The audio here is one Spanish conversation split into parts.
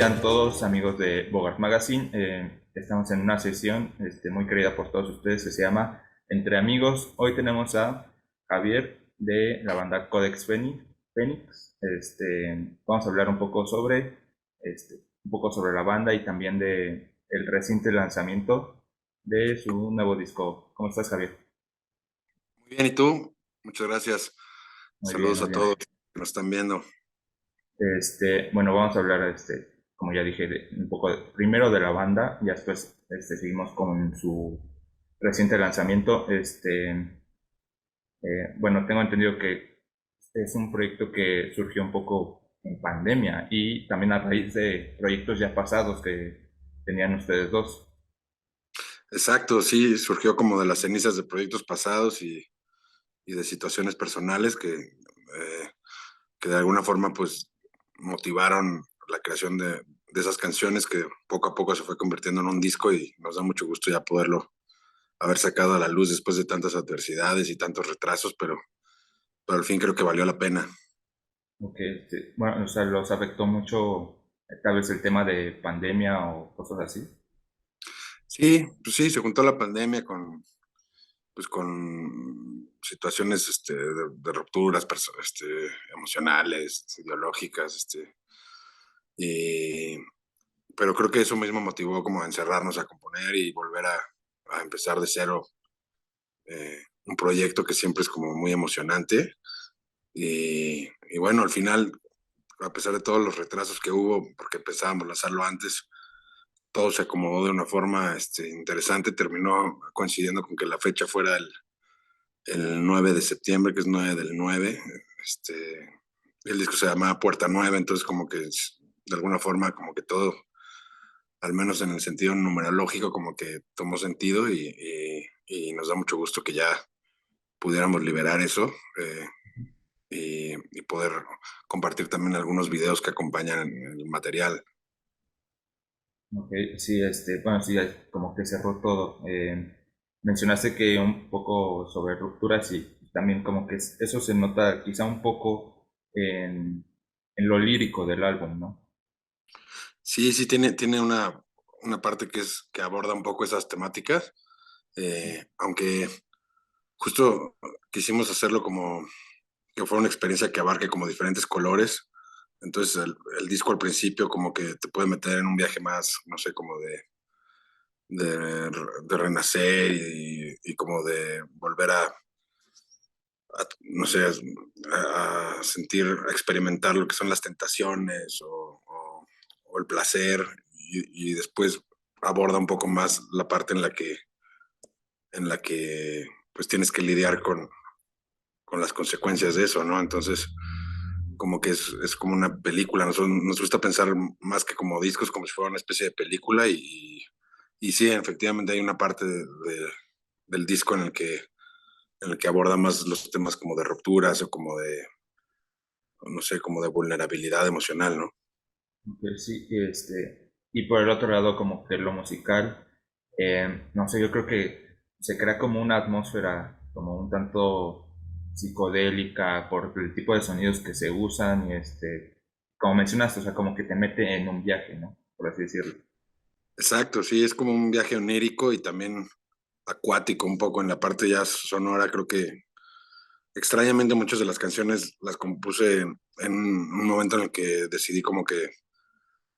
sean todos amigos de Bogart Magazine. Estamos en una sesión muy querida por todos ustedes que se llama Entre Amigos. Hoy tenemos a Javier de la banda Codex Phoenix. Vamos a hablar un poco sobre la banda y también de el reciente lanzamiento de su nuevo disco. ¿Cómo estás, Javier? Muy bien, ¿y tú? Muchas gracias. Muy bien, Saludos muy a bien. todos que nos están viendo. Bueno, vamos a hablar, como ya dije, un poco primero de la banda, y después seguimos con su reciente lanzamiento. Bueno, tengo entendido que es un proyecto que surgió un poco en pandemia y también a raíz de proyectos ya pasados que tenían ustedes dos. Exacto, sí, surgió como de las cenizas de proyectos pasados y de situaciones personales que de alguna forma pues motivaron la creación de esas canciones que poco a poco se fue convirtiendo en un disco y nos da mucho gusto ya poderlo haber sacado a la luz después de tantas adversidades y tantos retrasos, pero al fin creo que valió la pena. Porque, bueno, o sea, los afectó mucho tal vez el tema de pandemia o cosas así. Sí, pues sí, se juntó la pandemia con situaciones de rupturas emocionales, ideológicas, y, pero creo que eso mismo motivó como a encerrarnos a componer y volver a empezar de cero un proyecto que siempre es como muy emocionante. Y bueno, al final, a pesar de todos los retrasos que hubo, porque pensábamos lanzarlo antes, todo se acomodó de una forma interesante, terminó coincidiendo con que la fecha fuera el 9 de septiembre, que es 9 del 9. El disco se llama Puerta Nueva, entonces como que de alguna forma como que todo, al menos en el sentido numerológico, como que tomó sentido y nos da mucho gusto que ya pudiéramos liberar eso y poder compartir también algunos videos que acompañan el material. Ok, sí, bueno, sí, como que cerró todo. Mencionaste que un poco sobre rupturas y también como que eso se nota quizá un poco en lo lírico del álbum, ¿no? Sí, sí, tiene una parte que aborda un poco esas temáticas, aunque justo quisimos hacerlo como que fuera una experiencia que abarque como diferentes colores. Entonces el disco al principio como que te puede meter en un viaje más, no sé, como de renacer y como de volver no sé, a sentir, a experimentar lo que son las tentaciones o el placer y después aborda un poco más la parte en la que pues tienes que lidiar con las consecuencias de eso, ¿no? Entonces, como que es como una película. Nosotros nos gusta pensar más que como discos, como si fuera una especie de película y sí, efectivamente hay una parte del disco en el que aborda más los temas como de rupturas o como no sé, como de vulnerabilidad emocional, ¿no? Ok, sí, y por el otro lado, como que lo musical, no sé, yo creo que se crea como una atmósfera como un tanto psicodélica por el tipo de sonidos que se usan y como mencionaste, o sea, como que te mete en un viaje, ¿no? Por así decirlo. Exacto, sí, es como un viaje onírico y también acuático un poco en la parte ya sonora. Creo que extrañamente muchas de las canciones las compuse en un momento en el que decidí como que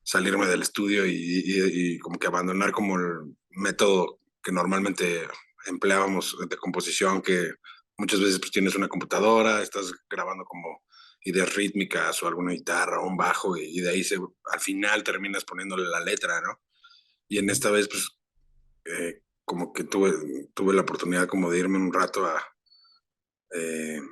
salirme del estudio y como que abandonar como el método que normalmente empleábamos de composición, que muchas veces pues tienes una computadora, estás grabando como ideas rítmicas o alguna guitarra o un bajo y de ahí al final terminas poniéndole la letra, ¿no? Y en esta vez pues como que tuve la oportunidad como de irme un rato eh,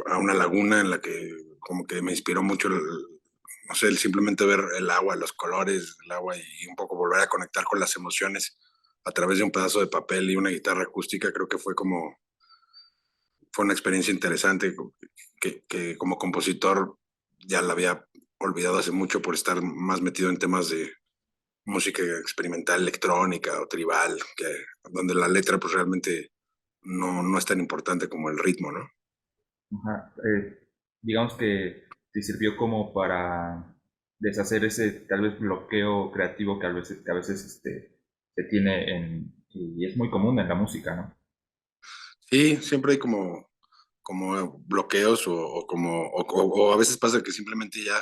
a una laguna en la que como que me inspiró mucho no sé, el simplemente ver el agua, los colores del agua y un poco volver a conectar con las emociones a través de un pedazo de papel y una guitarra acústica. Creo que fue una experiencia interesante que como compositor ya la había olvidado hace mucho por estar más metido en temas de música experimental, electrónica o tribal, donde la letra pues realmente no es tan importante como el ritmo, ¿no? Ajá, digamos que te sirvió como para deshacer ese tal vez bloqueo creativo que a veces se tiene y es muy común en la música, ¿no? Sí, siempre hay como bloqueos o a veces pasa que simplemente ya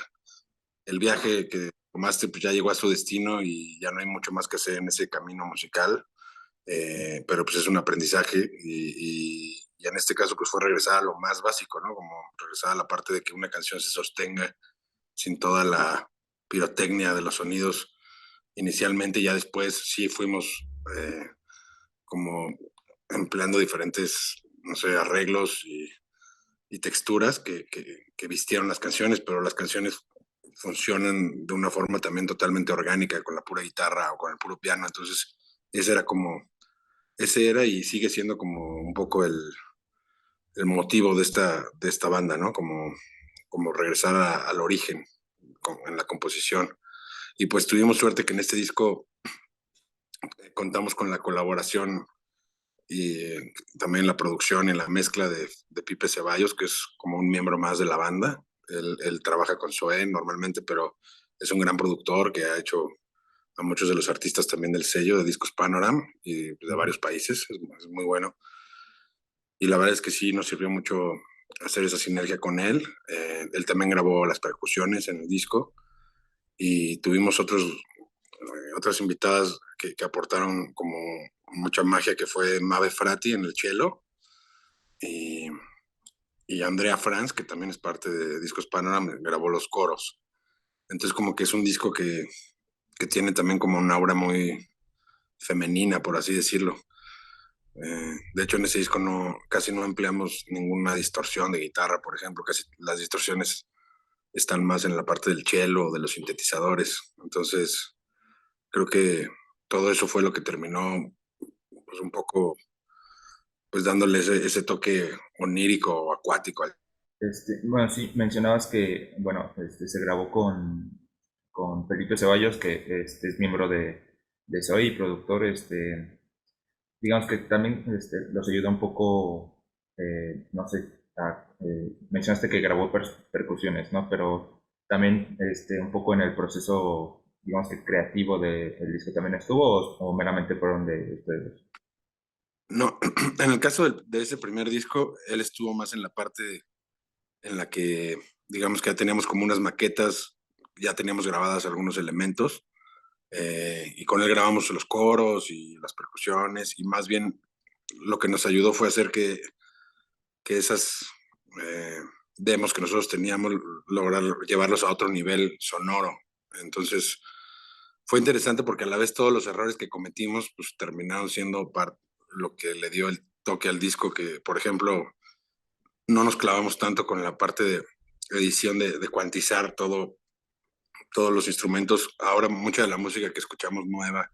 el viaje que tomaste pues ya llegó a su destino y ya no hay mucho más que hacer en ese camino musical, pero pues es un aprendizaje y en este caso pues fue regresar a lo más básico, ¿no? Como regresar a la parte de que una canción se sostenga sin toda la pirotecnia de los sonidos inicialmente, ya después sí fuimos como empleando diferentes, no sé, arreglos y texturas que vistieron las canciones, pero las canciones funcionan de una forma también totalmente orgánica, con la pura guitarra o con el puro piano. Entonces, ese era como, ese era y sigue siendo como un poco el motivo de esta banda, ¿no? Como regresar al origen en la composición. Y pues tuvimos suerte que en este disco contamos con la colaboración y también la producción y la mezcla de Pipe Ceballos, que es como un miembro más de la banda. Él trabaja con Zoé normalmente, pero es un gran productor que ha hecho a muchos de los artistas también del sello de Discos Panorama y de Ujú. varios países. Es muy bueno. Y la verdad es que sí nos sirvió mucho hacer esa sinergia con él. Él también grabó las percusiones en el disco y tuvimos otras invitadas que aportaron como mucha magia, que fue Mabe Frati en el cello y, y Andrea Franz, que también es parte de Discos Panorama, grabó los coros. Entonces como que es un disco que tiene también como una aura muy femenina, por así decirlo. De hecho, en ese disco casi no empleamos ninguna distorsión de guitarra, por ejemplo. Casi las distorsiones están más en la parte del cello, de los sintetizadores. Entonces, creo que todo eso fue lo que terminó, pues, un poco, pues, dándole ese toque onírico o acuático. Bueno, sí, mencionabas que, bueno, se grabó con Felipe Ceballos, que es miembro de Soy y productor, digamos que también los ayuda un poco, no sé, mencionaste que grabó percusiones, ¿no? Pero también un poco en el proceso, digamos que creativo del disco también estuvo, o meramente fueron de ustedes. No, en el caso de ese primer disco, él estuvo más en la parte en la que, digamos que ya teníamos como unas maquetas, ya teníamos grabadas algunos elementos, y con él grabamos los coros y las percusiones, y más bien lo que nos ayudó fue hacer que esas eh, demos que nosotros teníamos, lograr llevarlos a otro nivel sonoro. Entonces, fue interesante porque a la vez todos los errores que cometimos, pues terminaron siendo lo que le dio el toque al disco, que, por ejemplo, no nos clavamos tanto con la parte de edición de cuantizar todos los instrumentos. Ahora mucha de la música que escuchamos nueva,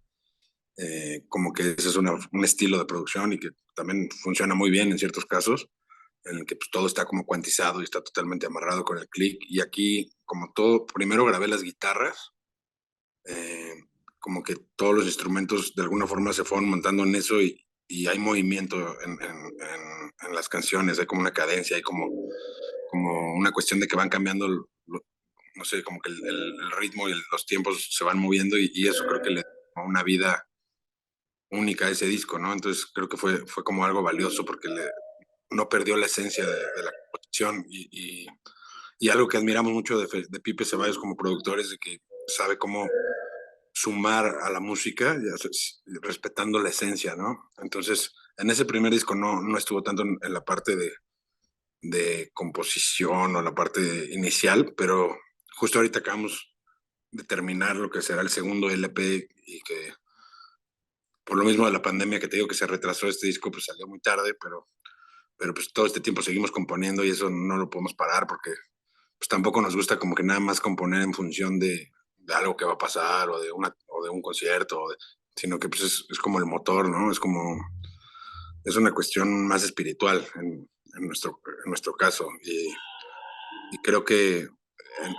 como que ese es un estilo de producción y que también funciona muy bien en ciertos casos, en el que pues, todo está como cuantizado y está totalmente amarrado con el clic. Y aquí, como todo, primero grabé las guitarras, eh, como que todos los instrumentos de alguna forma se fueron montando en eso y hay movimiento en las canciones, hay como una cadencia, hay como una cuestión de que van cambiando, no sé, como que el ritmo y los tiempos se van moviendo y eso creo que le da una vida única a ese disco, ¿no? Entonces creo que fue como algo valioso porque no perdió la esencia de la composición y algo que admiramos mucho de Pipe Ceballos como productor es de que sabe cómo sumar a la música, respetando la esencia, ¿no? Entonces, en ese primer disco no estuvo tanto en la parte de composición o la parte inicial, pero justo ahorita acabamos de terminar lo que será el segundo LP y que por lo mismo de la pandemia que te digo que se retrasó este disco, pues salió muy tarde, pero pues todo este tiempo seguimos componiendo y eso no lo podemos parar porque pues tampoco nos gusta como que nada más componer en función de algo que va a pasar o de un concierto, sino que pues es como el motor, ¿no? Es una cuestión más espiritual en nuestro caso y creo que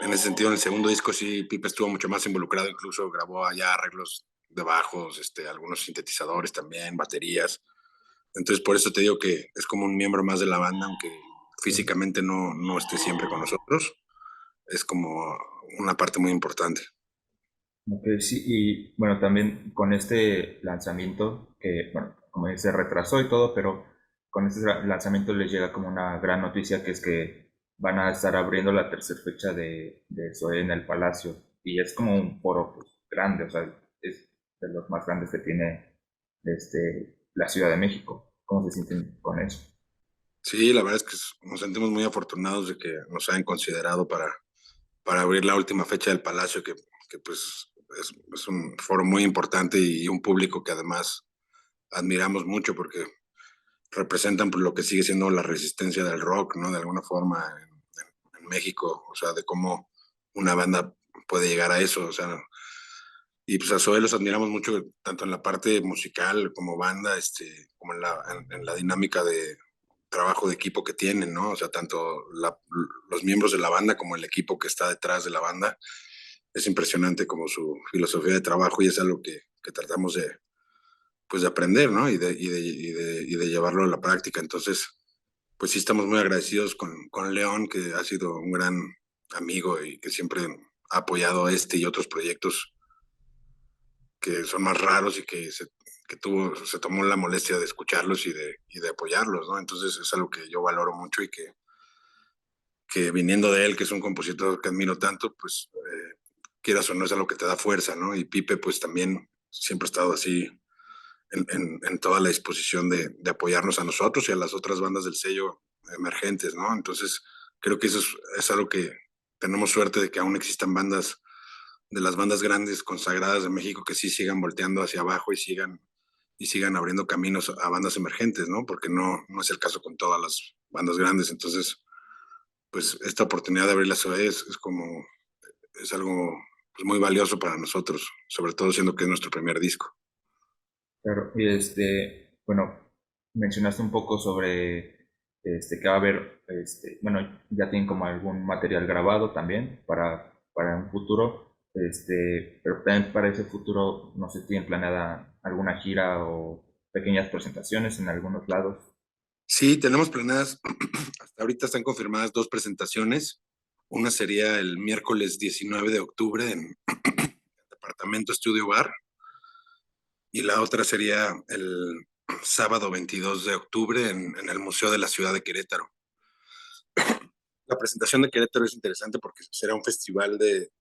en ese sentido en el segundo disco sí Pipe estuvo mucho más involucrado, incluso grabó allá arreglos de bajos, algunos sintetizadores también, baterías. Entonces por eso te digo que es como un miembro más de la banda, aunque Sí. físicamente no esté siempre con nosotros. es como una parte muy importante. Ok, sí, y bueno, también con este lanzamiento, que bueno, como dice, se retrasó y todo, pero con este lanzamiento les llega como una gran noticia, que es que van a estar abriendo la tercera fecha de Zoé en el Palacio, y es como un foro pues, grande, o sea, es de los más grandes que tiene la Ciudad de México. ¿Cómo se sienten con eso? Sí, la verdad es que nos sentimos muy afortunados de que nos hayan considerado para abrir la última fecha del Palacio, que pues es un foro muy importante y un público que además admiramos mucho porque representan pues, lo que sigue siendo la resistencia del rock, ¿no? De alguna forma en México, o sea, de cómo una banda puede llegar a eso, o sea, y pues a Zoé los admiramos mucho, tanto en la parte musical como banda, como en la dinámica de trabajo de equipo que tienen, ¿no? O sea, tanto los miembros de la banda como el equipo que está detrás de la banda. Es impresionante como su filosofía de trabajo y es algo que tratamos de, pues de aprender, ¿no? Y de llevarlo a la práctica. Entonces, pues sí estamos muy agradecidos con León, que ha sido un gran amigo y que siempre ha apoyado este y otros proyectos que son más raros y se tomó la molestia de escucharlos y de apoyarlos, ¿no? Entonces es algo que yo valoro mucho y que viniendo de él, que es un compositor que admiro tanto, pues quieras o no es algo que te da fuerza, ¿no? Y Pipe pues también siempre ha estado así en toda la disposición de apoyarnos a nosotros y a las otras bandas del sello emergentes, ¿no? Entonces creo que eso es algo que tenemos suerte de que aún existan bandas de las bandas grandes consagradas de México que sí sigan volteando hacia abajo y sigan abriendo caminos a bandas emergentes, ¿no? Porque no es el caso con todas las bandas grandes. Entonces, pues esta oportunidad de abrir la ciudad es algo pues, muy valioso para nosotros, sobre todo siendo que es nuestro primer disco. Claro, y bueno, mencionaste un poco sobre que va a haber, bueno, ya tienen como algún material grabado también para un futuro, pero también para ese futuro, no sé si tienen planeada alguna gira o pequeñas presentaciones en algunos lados. Sí, tenemos planeadas, hasta ahorita están confirmadas dos presentaciones. Una sería el miércoles 19 de octubre en Departamento Estudio Bar y la otra sería el sábado 22 de octubre en el Museo de la Ciudad de Querétaro. La presentación de Querétaro es interesante porque será un festival de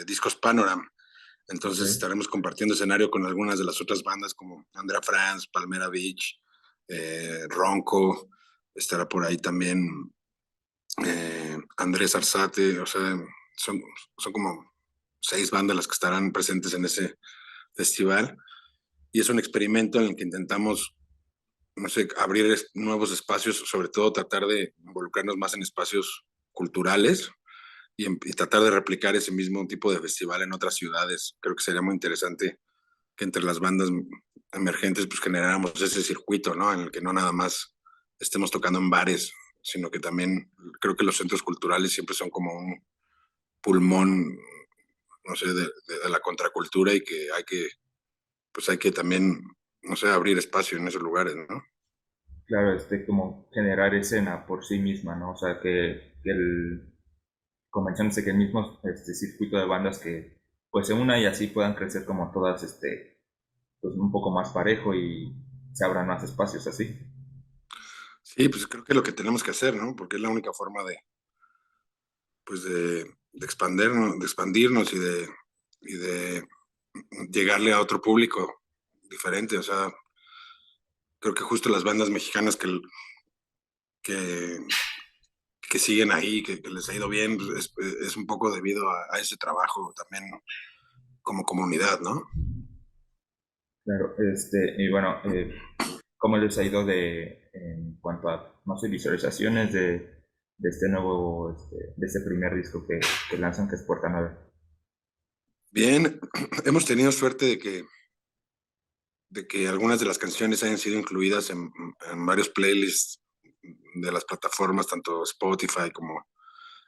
discos Panorama. Ok. Entonces estaremos compartiendo escenario con algunas de las otras bandas como Andrea Franz, Palmera Beach, Ronco, estará por ahí también Andrés Arzate, o sea, son, son como 6 bandas las que estarán presentes en ese festival y es un experimento en el que intentamos, no sé, abrir nuevos espacios, sobre todo tratar de involucrarnos más en espacios culturales y tratar de replicar ese mismo tipo de festival en otras ciudades. Creo que sería muy interesante que entre las bandas emergentes pues generáramos ese circuito, ¿no? En el que no nada más estemos tocando en bares, sino que también creo que los centros culturales siempre son como un pulmón, no sé, de la contracultura y que pues hay que también, no sé, abrir espacio en esos lugares, ¿no? Claro, como generar escena por sí misma, ¿no? O sea, como mencionaste, que el mismo circuito de bandas que pues se una y así puedan crecer como todas, pues un poco más parejo y se abran más espacios así. Sí, pues creo que es lo que tenemos que hacer, ¿no? Porque es la única forma pues de expandirnos y de llegarle a otro público diferente. O sea, creo que justo las bandas mexicanas que, que siguen ahí, que les ha ido bien, pues es un poco debido a ese trabajo también como comunidad, ¿no? Claro, y bueno, ¿cómo les ha ido en cuanto a, no sé, visualizaciones de este nuevo, de este primer disco que lanzan, que es Puerta Nueva? Bien, hemos tenido suerte de que algunas de las canciones hayan sido incluidas en varios playlists de las plataformas, tanto Spotify como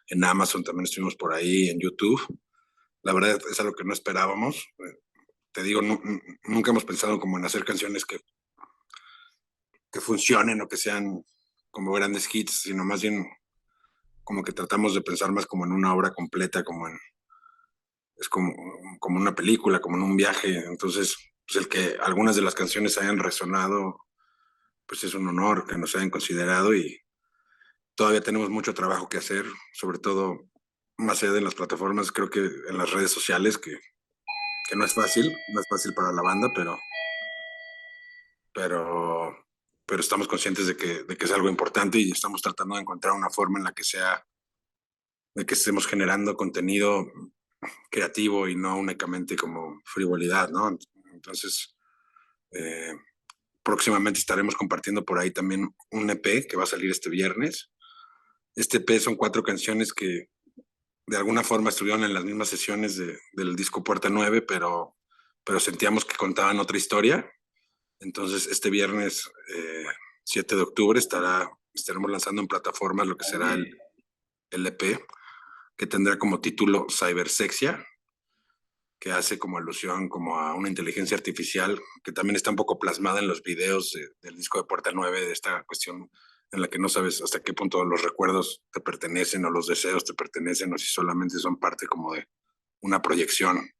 en Amazon, también estuvimos por ahí, en YouTube. La verdad es algo que no esperábamos. Te digo, nunca hemos pensado como en hacer canciones que funcionen o que sean como grandes hits, sino más bien como que tratamos de pensar más como en una obra completa, es como una película, como en un viaje. Entonces, pues el que algunas de las canciones hayan resonado, pues es un honor que nos hayan considerado y todavía tenemos mucho trabajo que hacer, sobre todo más allá de las plataformas, creo que en las redes sociales, que no es fácil para la banda, pero, pero estamos conscientes de que es algo importante y estamos tratando de encontrar una forma en la que sea, de que estemos generando contenido creativo y no únicamente como frivolidad, ¿no? Entonces, eh, próximamente estaremos compartiendo por ahí también un EP que va a salir este viernes. Este EP son 4 canciones que de alguna forma estuvieron en las mismas sesiones del disco Puerta 9, pero sentíamos que contaban otra historia. Entonces, este viernes 7 de octubre estaremos lanzando en plataformas lo que será el EP, que tendrá como título Cybersexia, que hace como alusión como a una inteligencia artificial, que también está un poco plasmada en los videos del disco de Puerta 9, de esta cuestión en la que no sabes hasta qué punto los recuerdos te pertenecen o los deseos te pertenecen o si solamente son parte como de una proyección.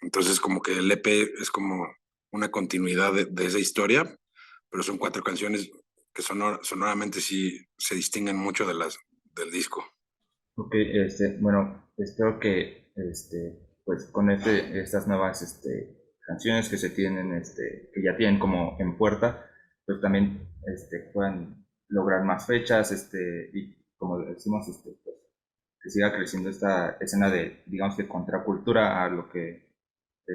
Entonces como que el EP es como una continuidad de esa historia, pero son 4 canciones que sonoramente sí se distinguen mucho del disco. Ok, bueno, espero que, pues con estas nuevas, canciones que se tienen, que ya tienen como en puerta, pues también, puedan lograr más fechas, y como decimos, pues, que siga creciendo esta escena de, digamos, de contracultura a lo que,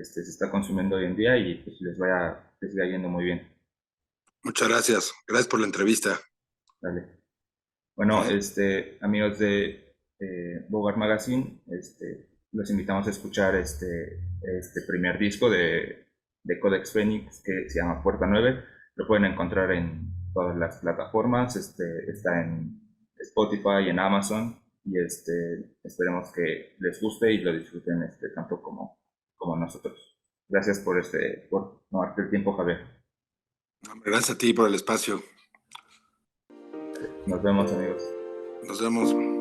se está consumiendo hoy en día y pues les siga yendo muy bien. Muchas gracias. Gracias por la entrevista. Dale. Bueno, ¿Eh? amigos de Bogart Magazine, los invitamos a escuchar este primer disco de Codex Phoenix que se llama Puerta 9. Lo pueden encontrar en todas las plataformas, está en Spotify, en Amazon, y esperemos que les guste y lo disfruten tanto como nosotros. Gracias por tomarte el tiempo, Javier. Gracias a ti por el espacio. Nos vemos, amigos. Nos vemos.